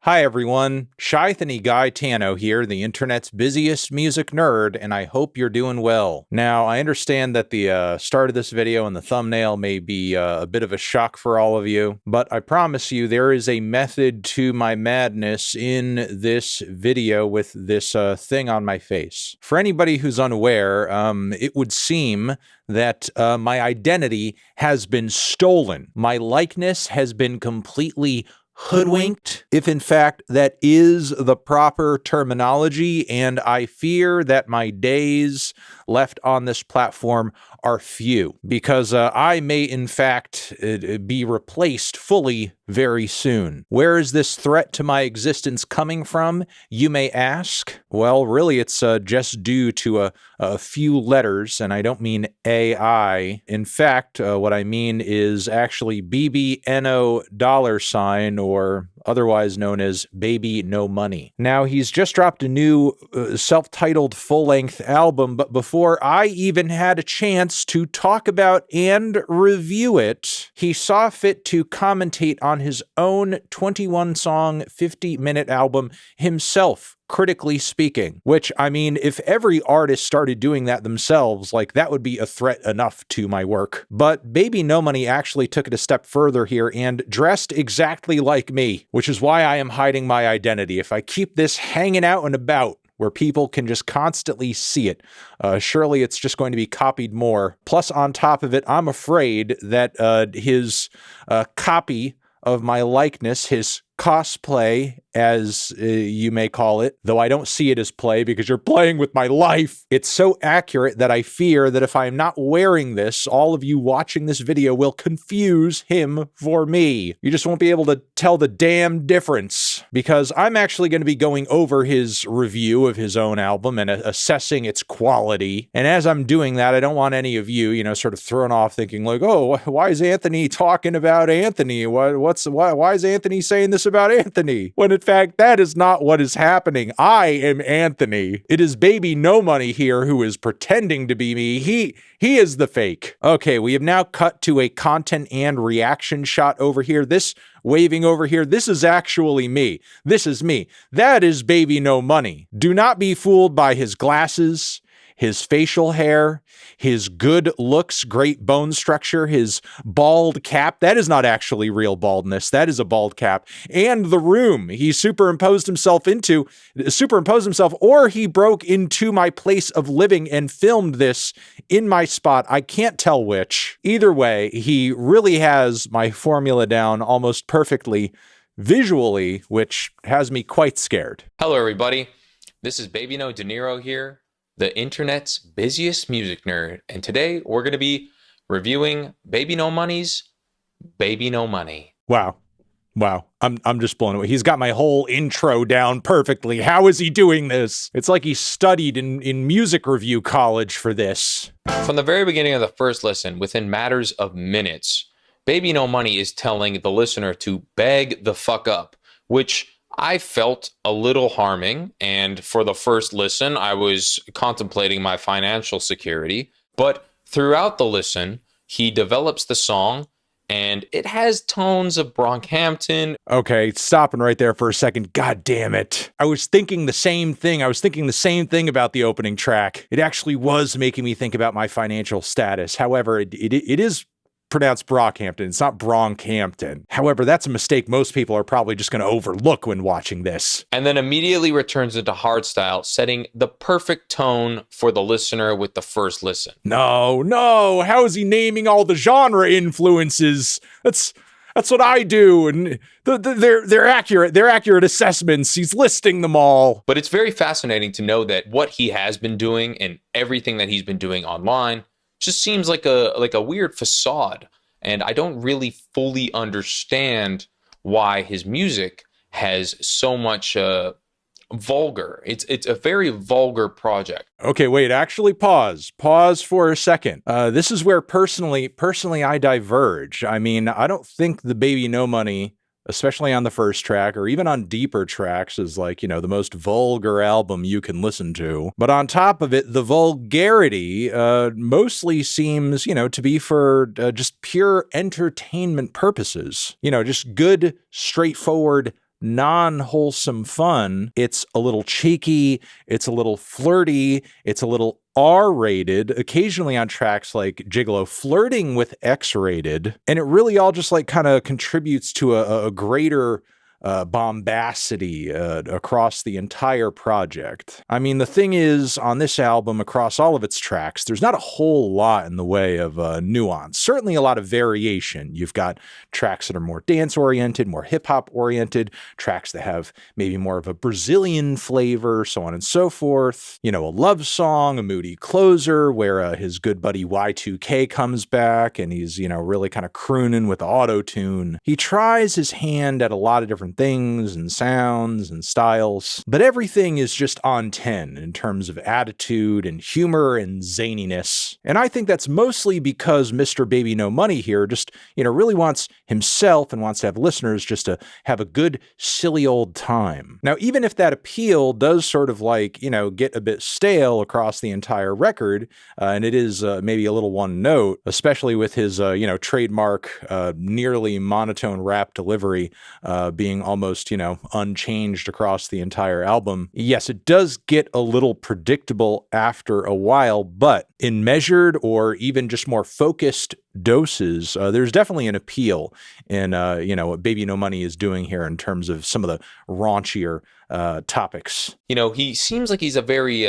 Hi everyone, Anthony Fantano here, the internet's busiest music nerd, and I hope you're doing well. Now, I understand that the start of this video and the thumbnail may be a bit of a shock for all of you, but I promise you there is a method to my madness in this video with this thing on my face. For anybody who's unaware, it would seem that my identity has been stolen. My likeness has been completely hoodwinked, if in fact that is the proper terminology, and I fear that my days left on this platform are few, because I may in fact be replaced fully very soon. Where is this threat to my existence coming from, you may ask? Well, really it's just due to a few letters, and I don't mean AI. In fact, what I mean is actually BBNO $, or otherwise known as Baby No Money. Now, he's just dropped a new self-titled full-length album, but before I even had a chance to talk about and review it, he saw fit to commentate on his own 21-song, 50-minute album himself, critically speaking. Which, I mean, if every artist started doing that themselves, like, that would be a threat enough to my work. But Baby No Money actually took it a step further here and dressed exactly like me, which is why I am hiding my identity. If I keep this hanging out and about, where people can just constantly see it, surely it's just going to be copied more. Plus, on top of it, I'm afraid that his copy of my likeness, his cosplay, as you may call it, though I don't see it as play because you're playing with my life. It's so accurate that I fear that if I'm not wearing this, all of you watching this video will confuse him for me. You just won't be able to tell the damn difference, because I'm actually going to be going over his review of his own album and assessing its quality. And as I'm doing that, I don't want any of you, sort of thrown off thinking like, oh, why is Anthony talking about Anthony? Why is Anthony saying this about Anthony? When in fact, that is not what is happening. I am Anthony. It is Baby No Money here who is pretending to be me. He is the fake. Okay, we have now cut to a content and reaction shot over here. This waving over here, this is actually me. This is me. That is Baby No Money. Do not be fooled by his glasses, his facial hair, his good looks, great bone structure, his bald cap. That is not actually real baldness. That is a bald cap. And the room he superimposed himself, or he broke into my place of living and filmed this in my spot. I can't tell which. Either way, he really has my formula down almost perfectly visually, which has me quite scared. Hello, everybody. This is Baby No De Niro here, the internet's busiest music nerd, and today we're going to be reviewing Baby No Money's Baby No Money. Wow. I'm just blown away. He's got my whole intro down perfectly. How is he doing this? It's like he studied in music review college for this. From the very beginning of the first listen, within matters of minutes, Baby No Money is telling the listener to beg the fuck up, which I felt a little harming, and for the first listen, I was contemplating my financial security. But throughout the listen, he develops the song, and it has tones of Brockhampton. Okay, stopping right there for a second. God damn it. I was thinking the same thing. I was thinking the same thing about the opening track. It actually was making me think about my financial status. However, it is pronounced Brockhampton. It's not Bronkhampton. However, that's a mistake most people are probably just going to overlook when watching this. And then immediately returns into hardstyle, setting the perfect tone for the listener with the first listen. No. How is he naming all the genre influences? That's what I do, and they're accurate. They're accurate assessments. He's listing them all. But it's very fascinating to know that what he has been doing and everything that he's been doing online just seems like a weird facade, and I don't really fully understand why his music has so much vulgar. It's a very vulgar project. Okay, wait, actually pause for a second. This is where personally I diverge. I mean, I don't think the Baby No Money, especially on the first track or even on deeper tracks, is like, the most vulgar album you can listen to. But on top of it, the vulgarity mostly seems, to be for just pure entertainment purposes. Just good, straightforward non-wholesome fun. It's a little cheeky, it's a little flirty, it's a little R-rated, occasionally on tracks like Gigolo, flirting with X-rated, and it really all just like kind of contributes to a greater bombacity across the entire project. I mean, the thing is, on this album, across all of its tracks, there's not a whole lot in the way of nuance. Certainly a lot of variation. You've got tracks that are more dance-oriented, more hip-hop-oriented, tracks that have maybe more of a Brazilian flavor, so on and so forth. You know, a love song, a moody closer, where his good buddy Y2K comes back, and he's, you know, really kind of crooning with auto-tune. He tries his hand at a lot of different things and sounds and styles, but everything is just on 10 in terms of attitude and humor and zaniness. And I think that's mostly because Mr. Baby No Money here just, you know, really wants himself and wants to have listeners just to have a good, silly old time. Now, even if that appeal does sort of like, you know, get a bit stale across the entire record, and it is maybe a little one note, especially with his, you know, trademark, nearly monotone rap delivery being almost, you know, unchanged across the entire album. Yes, it does get a little predictable after a while, but in measured or even just more focused doses, there's definitely an appeal in, you know, what Baby No Money is doing here in terms of some of the raunchier topics. You know, he seems like he's a very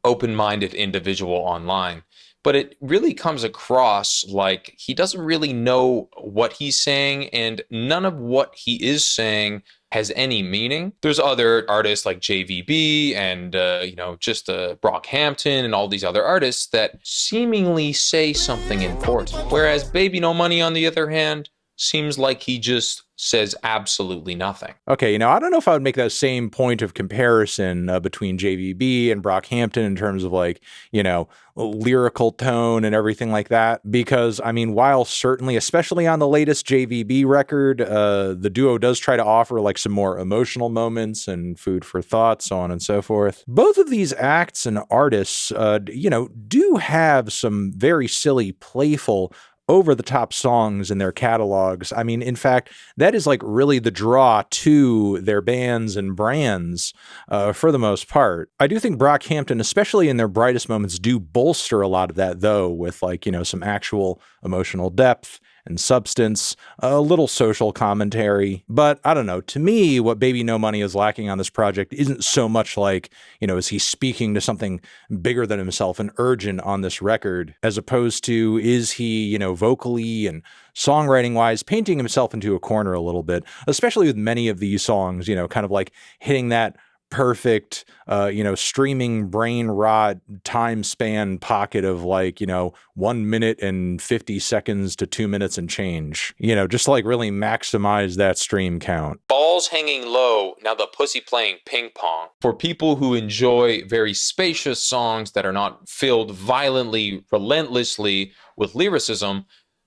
open-minded individual online, but it really comes across like he doesn't really know what he's saying, and none of what he is saying has any meaning. There's other artists like JVB and, you know, just Brockhampton and all these other artists that seemingly say something important. Whereas Baby No Money, on the other hand, seems like he just says absolutely nothing. Okay, you know, I don't know if I would make that same point of comparison between JVB and Brockhampton in terms of like, you know, lyrical tone and everything like that, because I mean, while certainly, especially on the latest JVB record, the duo does try to offer like some more emotional moments and food for thought, so on and so forth. Both of these acts and artists, you know, do have some very silly, playful, over-the-top songs in their catalogs. I mean, in fact, that is like really the draw to their bands and brands for the most part. I do think Brockhampton, especially in their brightest moments, do bolster a lot of that, though, with like, you know, some actual emotional depth and substance, a little social commentary. But I don't know, to me, what Baby No Money is lacking on this project isn't so much like, you know, is he speaking to something bigger than himself and urgent on this record, as opposed to is he, you know, vocally and songwriting wise painting himself into a corner a little bit, especially with many of these songs, you know, kind of like hitting that perfect, you know, streaming brain rot time span pocket of like, you know, 1 minute and 50 seconds to 2 minutes and change, you know, just to like really maximize that stream count. Balls hanging low, now the pussy playing ping pong. For people who enjoy very spacious songs that are not filled violently, relentlessly with lyricism,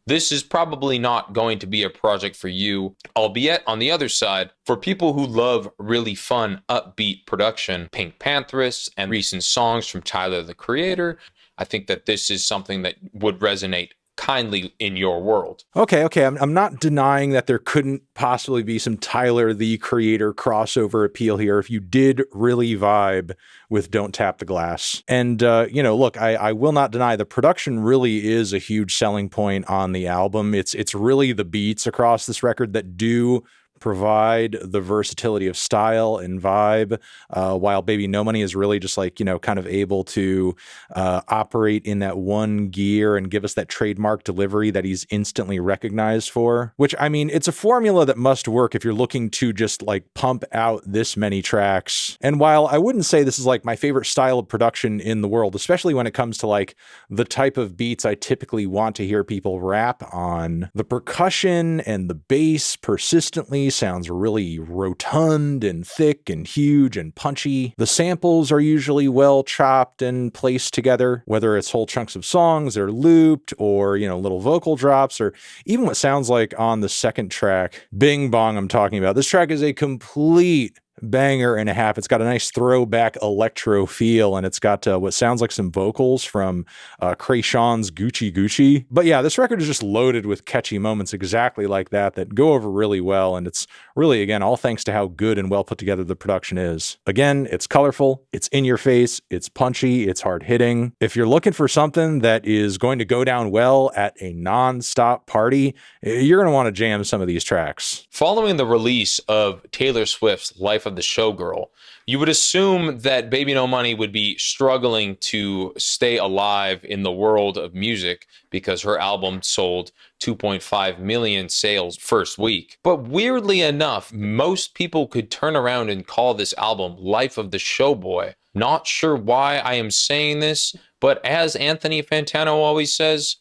this is probably not going to be a project for you, albeit on the other side, for people who love really fun, upbeat production, Pink Panthers and recent songs from Tyler, the Creator, I think that this is something that would resonate kindly in your world. Okay. I'm not denying that there couldn't possibly be some Tyler, the Creator crossover appeal here if you did really vibe with Don't Tap the Glass. And, you know, look, I will not deny the production really is a huge selling point on the album. It's really the beats across this record that do provide the versatility of style and vibe, while Baby No Money is really just like, you know, kind of able to operate in that one gear and give us that trademark delivery that he's instantly recognized for, which, I mean, it's a formula that must work if you're looking to just like pump out this many tracks. And while I wouldn't say this is like my favorite style of production in the world, especially when it comes to like the type of beats I typically want to hear people rap on, the percussion and the bass persistently sounds really rotund and thick and huge and punchy. The samples are usually well chopped and placed together, whether it's whole chunks of songs or looped or, you know, little vocal drops or even what sounds like on the second track, Bing Bong I'm talking about. This track is a complete banger and a half. It's got a nice throwback electro feel, and it's got what sounds like some vocals from Kreayshawn's Gucci Gucci. But yeah, this record is just loaded with catchy moments exactly like that go over really well, and it's really, again, all thanks to how good and well put together the production is. Again, it's colorful, it's in your face, it's punchy, it's hard hitting. If you're looking for something that is going to go down well at a non-stop party, you're going to want to jam some of these tracks. Following the release of Taylor Swift's Life of the Showgirl, you would assume that Baby No Money would be struggling to stay alive in the world of music because her album sold 2.5 million sales first week. But weirdly enough, most people could turn around and call this album Life of the Showboy. Not sure why I am saying this, but as Anthony Fantano always says,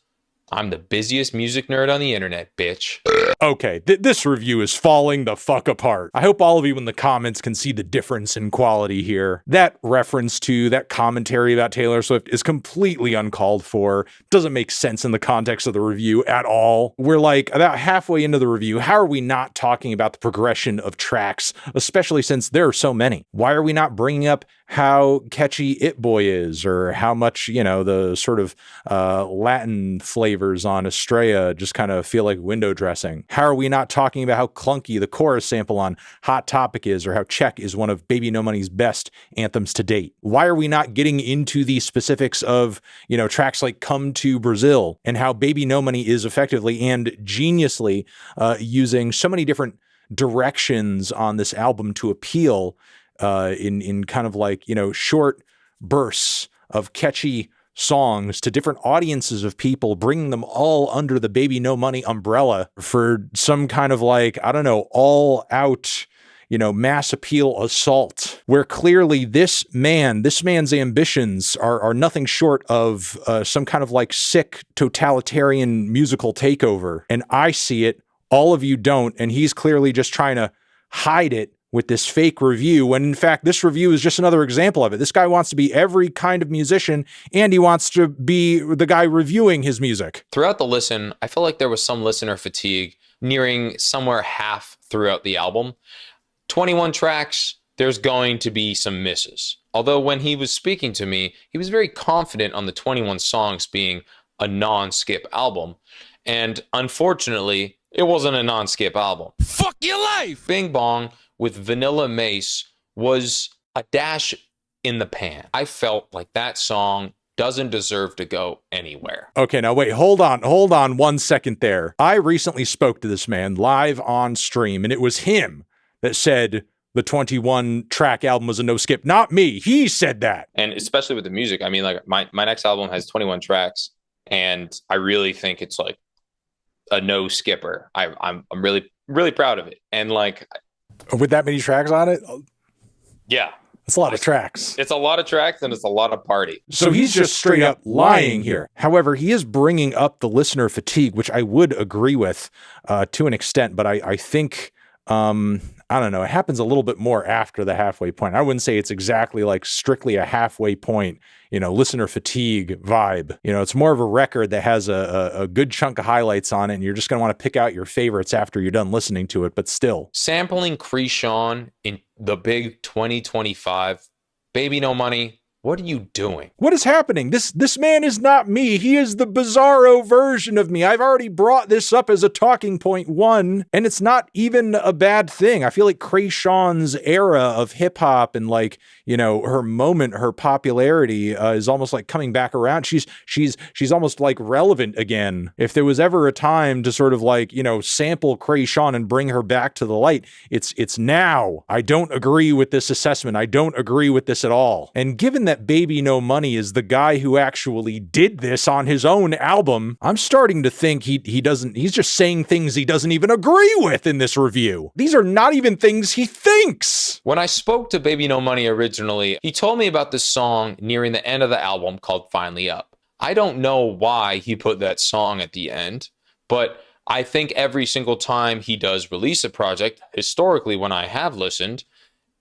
I'm the busiest music nerd on the internet, bitch. Okay, this review is falling the fuck apart. I hope all of you in the comments can see the difference in quality here. That reference to that commentary about Taylor Swift is completely uncalled for. Doesn't make sense in the context of the review at all. We're like about halfway into the review. How are we not talking about the progression of tracks, especially since there are so many? Why are we not bringing up how catchy It Boy is, or how much, the sort of Latin flavors on Estrella just kind of feel like window dressing? How are we not talking about how clunky the chorus sample on Hot Topic is, or how Check is one of Baby No Money's best anthems to date? Why are we not getting into the specifics of, tracks like Come to Brazil, and how Baby No Money is effectively and geniusly using so many different directions on this album to appeal in kind of like, short bursts of catchy songs to different audiences of people, bringing them all under the Baby No Money umbrella for some kind of like, I don't know, all out, mass appeal assault, where clearly this man's ambitions are nothing short of some kind of like sick totalitarian musical takeover. And I see it, all of you don't, and he's clearly just trying to hide it with this fake review, when in fact this review is just another example of it. This guy wants to be every kind of musician, and he wants to be the guy reviewing his music. Throughout the listen, I felt like there was some listener fatigue nearing somewhere half throughout the album. 21 tracks, there's going to be some misses. Although when he was speaking to me, he was very confident on the 21 songs being a non-skip album. And unfortunately, it wasn't a non-skip album. Fuck your life! Bing Bong with Vanilla Mace was a dash in the pan. I felt like that song doesn't deserve to go anywhere. Okay, now wait, hold on 1 second there. I recently spoke to this man live on stream, and it was him that said the 21 track album was a no skip, not me. He said that. And especially with the music, I mean, like my next album has 21 tracks, and I really think it's like a no skipper. I'm really proud of it. And like, with that many tracks on it? Yeah. It's a lot of tracks. It's a lot of tracks, and it's a lot of party. So he's just straight up lying here. However, he is bringing up the listener fatigue, which I would agree with to an extent, but I think, I don't know, it happens a little bit more after the halfway point. I wouldn't say it's exactly like strictly a halfway point, listener fatigue vibe. It's more of a record that has a good chunk of highlights on it, and you're just going to want to pick out your favorites after you're done listening to it, but still. Sampling Kreayshawn in the big 2025, Baby No Money, what are you doing? What is happening? This man is not me. He is the bizarro version of me. I've already brought this up as a talking point one, and it's not even a bad thing. I feel like Kreayshawn's era of hip hop and like, her moment, her popularity is almost like coming back around. She's almost like relevant again. If there was ever a time to sort of like, sample Kreayshawn and bring her back to the light, it's now. I don't agree with this assessment. I don't agree with this at all. And given that Baby No Money is the guy who actually did this on his own album, I'm starting to think he's just saying things he doesn't even agree with in this review. These are not even things he thinks. When I spoke to Baby No Money originally, he told me about this song nearing the end of the album called Finally Up. I don't know why he put that song at the end, but I think every single time he does release a project, historically when I have listened,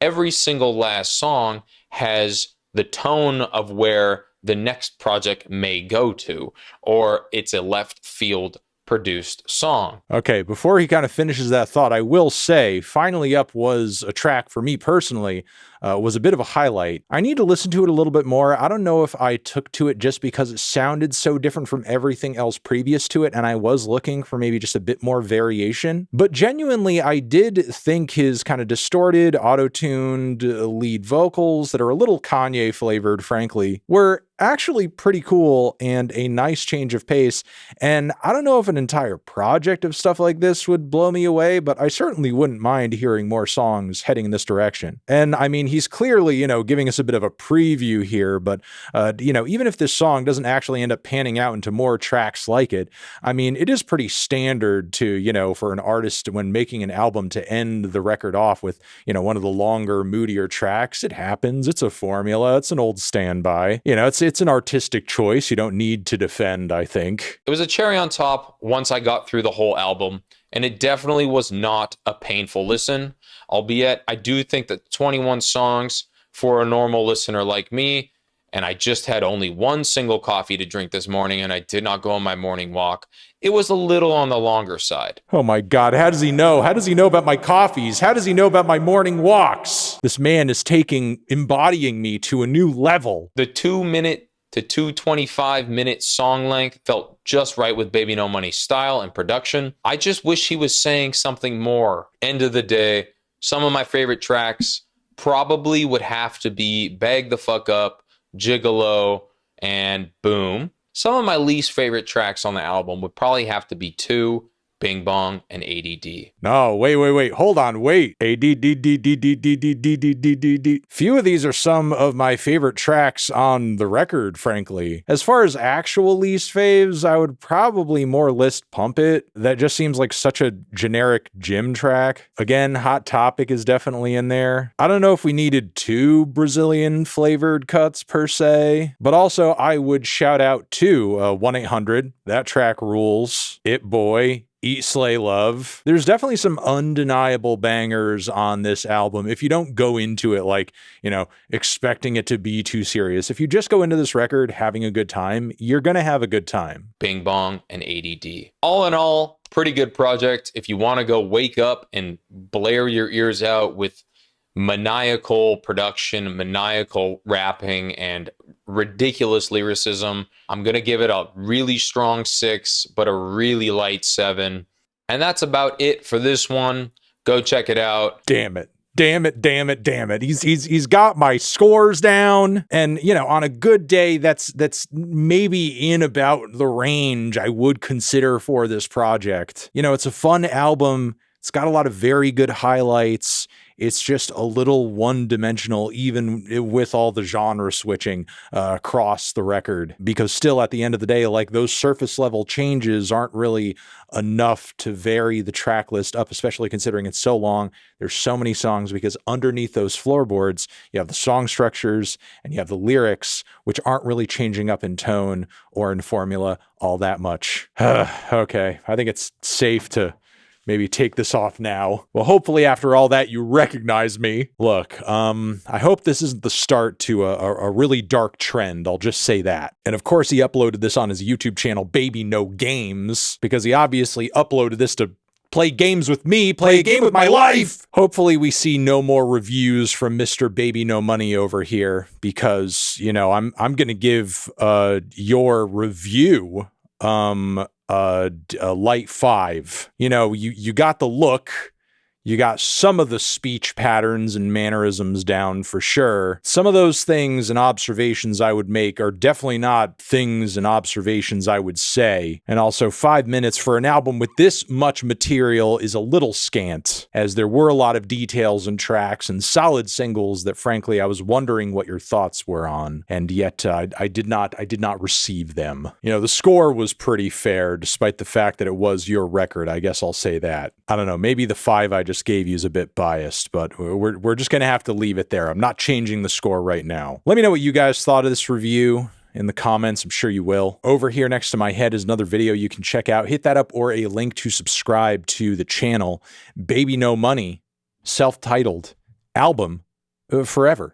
every single last song has the tone of where the next project may go to, or it's a left field produced song. Okay, before he kind of finishes that thought, I will say Finally Up was a track for me personally, was a bit of a highlight. I need to listen to it a little bit more. I don't know if I took to it just because it sounded so different from everything else previous to it, and I was looking for maybe just a bit more variation. But genuinely, I did think his kind of distorted, auto-tuned lead vocals that are a little Kanye flavored, frankly, were actually pretty cool and a nice change of pace. And I don't know if an entire project of stuff like this would blow me away, but I certainly wouldn't mind hearing more songs heading in this direction. And I mean, he's clearly, giving us a bit of a preview here, but, even if this song doesn't actually end up panning out into more tracks like it, I mean, it is pretty standard to, for an artist when making an album to end the record off with, one of the longer, moodier tracks. It happens. It's a formula. It's an old standby. It's an artistic choice. You don't need to defend, I think. It was a cherry on top once I got through the whole album, and it definitely was not a painful listen, albeit I do think that 21 songs for a normal listener like me, and I just had only one single coffee to drink this morning, and I did not go on my morning walk, it was a little on the longer side. Oh my God, how does he know? How does he know about my coffees? How does he know about my morning walks? This man is embodying me to a new level. The 2-minute to 2:25-minute song length felt just right with Baby No Money's style and production. I just wish he was saying something more. End of the day, some of my favorite tracks probably would have to be Bag the Fuck Up, Gigolo, and Boom. Some of my least favorite tracks on the album would probably have to be 2, Bing Bong, and ADD. No, wait. Hold on, wait. ADD. Few of these are some of my favorite tracks on the record, frankly. As far as actual least faves, I would probably more list Pump It. That just seems like such a generic gym track. Again, Hot Topic is definitely in there. I don't know if we needed 2 Brazilian flavored cuts per se, but also I would shout out to 1-800. That track rules. It Boy. Eat, Slay, Love. There's definitely some undeniable bangers on this album if you don't go into it like, expecting it to be too serious. If you just go into this record having a good time, you're going to have a good time. Bing Bong and ADD. All in all, pretty good project. If you want to go wake up and blare your ears out with maniacal production, maniacal rapping, and ridiculous lyricism, I'm going to give it a really strong 6, but a really light 7. And that's about it for this one. Go check it out. Damn it. He's got my scores down. And, on a good day, that's maybe in about the range I would consider for this project. It's a fun album. It's got a lot of very good highlights. It's just a little one-dimensional, even with all the genre switching across the record. Because still, at the end of the day, like those surface level changes aren't really enough to vary the track list up, especially considering it's so long. There's so many songs because underneath those floorboards, you have the song structures and you have the lyrics, which aren't really changing up in tone or in formula all that much. Okay, I think it's safe to maybe take this off now. Well, hopefully after all that, you recognize me. Look, I hope this isn't the start to a really dark trend. I'll just say that. And of course, he uploaded this on his YouTube channel, Baby No Games, because he obviously uploaded this to play games with me, play a game with my life. Hopefully we see no more reviews from Mr. Baby No Money over here because, I'm going to give your review a light 5. You got the look, you got some of the speech patterns and mannerisms down for sure. Some of those things and observations I would make are definitely not things and observations I would say. And also 5 minutes for an album with this much material is a little scant, as there were a lot of details and tracks and solid singles that frankly I was wondering what your thoughts were on, and yet I did not receive them. The score was pretty fair despite the fact that it was your record. I guess I'll say that. I don't know, maybe the 5 I just gave you is a bit biased, but we're just gonna have to leave it there. I'm not changing the score right now. Let me know what you guys thought of this review in the comments. I'm sure you will. Over here next to my head is another video you can check out. Hit that up or a link to subscribe to the channel. Baby No Money, self-titled album, Forever.